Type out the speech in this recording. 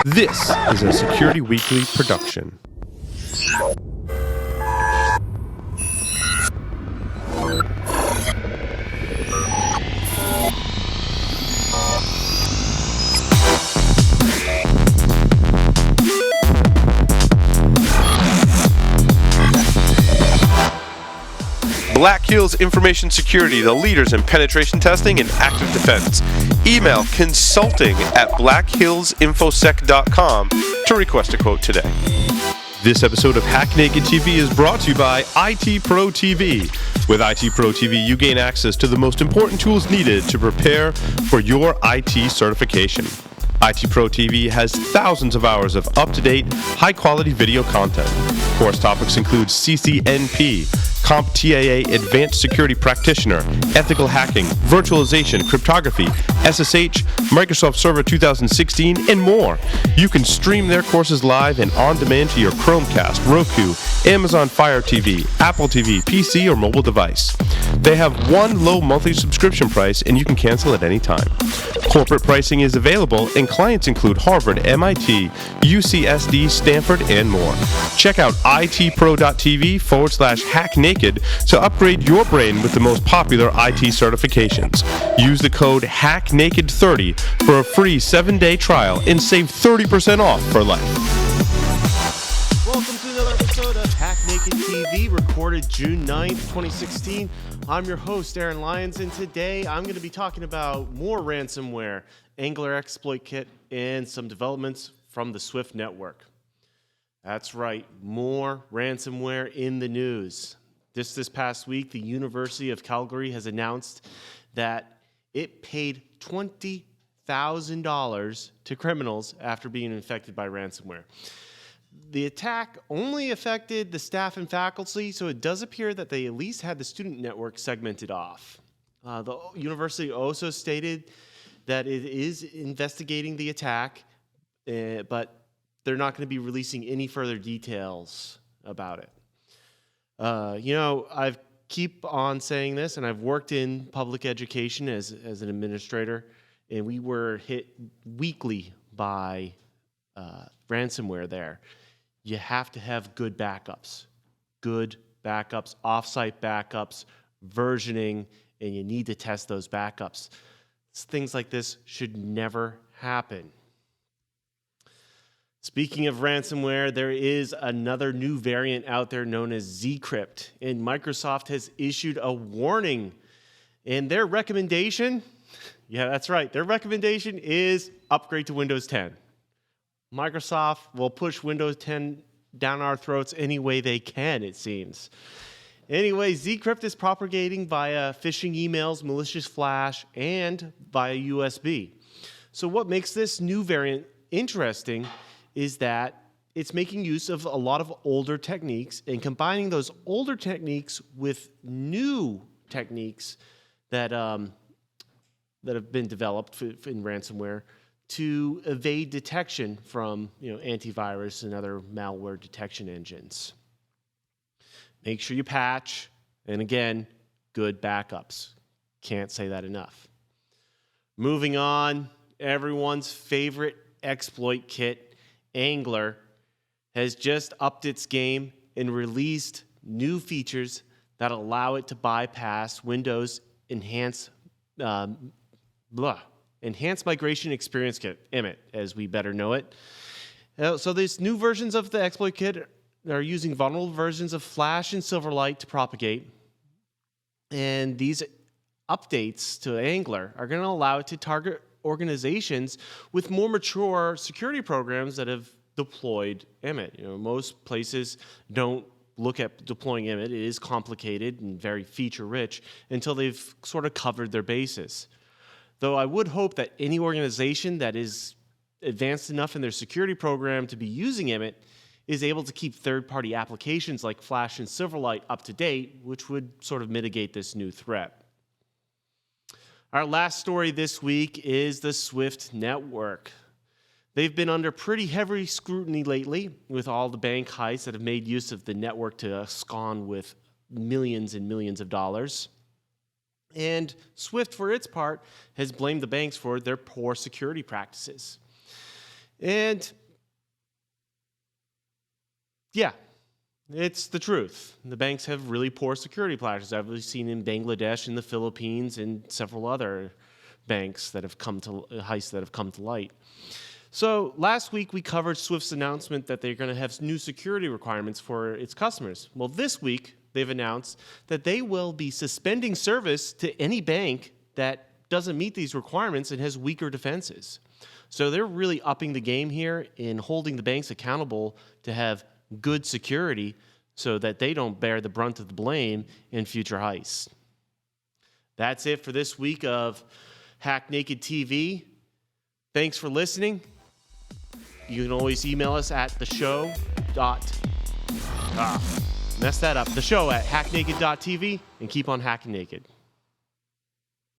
This is a Security Weekly production. Black Hills Information Security, the leaders in penetration testing and active defense. Email consulting@blackhillsinfosec.com to request a quote today. This episode of Hack Naked TV is brought to you by IT Pro TV. With IT Pro TV, you gain access to the most important tools needed to prepare for your IT certification. IT Pro TV has thousands of hours of up-to-date, high-quality video content. Course topics include CCNP, CompTIA Advanced Security Practitioner, Ethical Hacking, Virtualization, Cryptography, SSH, Microsoft Server 2016, and more. You can stream their courses live and on demand to your Chromecast, Roku, Amazon Fire TV, Apple TV, PC, or mobile device. They have one low monthly subscription price, and you can cancel at any time. Corporate pricing is available, and clients include Harvard, MIT, UCSD, Stanford, and more. Check out itpro.tv/hacknaked to upgrade your brain with the most popular IT certifications. Use the code HACKNAKED30 for a free 7-day trial and save 30% off for life. Welcome to another episode of Hack Naked TV, recorded June 9th, 2016. I'm your host, Aaron Lyons, and today I'm going to be talking about more ransomware, Angler exploit kit, and some developments from the Swift network. That's right, more ransomware in the news. This past week, the University of Calgary has announced that it paid $20,000 to criminals after being infected by ransomware. The attack only affected the staff and faculty, so it does appear that they at least had the student network segmented off. The university also stated that it is investigating the attack, but they're not going to be releasing any further details about it. I've keep on saying this, and I've worked in public education as an administrator, and we were hit weekly by ransomware there. You have to have good backups, off-site backups, versioning, and you need to test those backups. Things like this should never happen. Speaking of ransomware, there is another new variant out there known as Zcrypt, and Microsoft has issued a warning. And their recommendation, yeah, that's right, their recommendation is upgrade to Windows 10. Microsoft will push Windows 10 down our throats any way they can, it seems. Anyway, Zcrypt is propagating via phishing emails, malicious flash, and via USB. So what makes this new variant interesting is that it's making use of a lot of older techniques and combining those older techniques with new techniques that have been developed in ransomware to evade detection from antivirus and other malware detection engines. Make sure you patch, and again, good backups. Can't say that enough. Moving on, everyone's favorite exploit kit, Angler, has just upped its game and released new features that allow it to bypass Windows Enhanced Migration Experience Kit, EMIT, as we better know it. So these new versions of the exploit kit are using vulnerable versions of Flash and Silverlight to propagate. And these updates to Angler are going to allow it to target organizations with more mature security programs that have deployed EMIT. Most places don't look at deploying EMIT. It is complicated and very feature-rich until they've sort of covered their bases. Though I would hope that any organization that is advanced enough in their security program to be using EMIT is able to keep third-party applications like Flash and Silverlight up to date, which would sort of mitigate this new threat. Our last story this week is the Swift network. They've been under pretty heavy scrutiny lately with all the bank heists that have made use of the network to abscond with millions and millions of dollars. And Swift, for its part, has blamed the banks for their poor security practices. And yeah, it's the truth. The banks have really poor security practices. I've seen in Bangladesh, in the Philippines, and several other banks that have come to heists that have come to light. So last week we covered Swift's announcement that they're going to have new security requirements for its customers. Well, this week they've announced that they will be suspending service to any bank that doesn't meet these requirements and has weaker defenses. So they're really upping the game here in holding the banks accountable to have good security so that they don't bear the brunt of the blame in future heists. That's it for this week of Hack Naked TV. Thanks for listening. You can always email us at the show at hacknaked.tv and keep on hacking naked.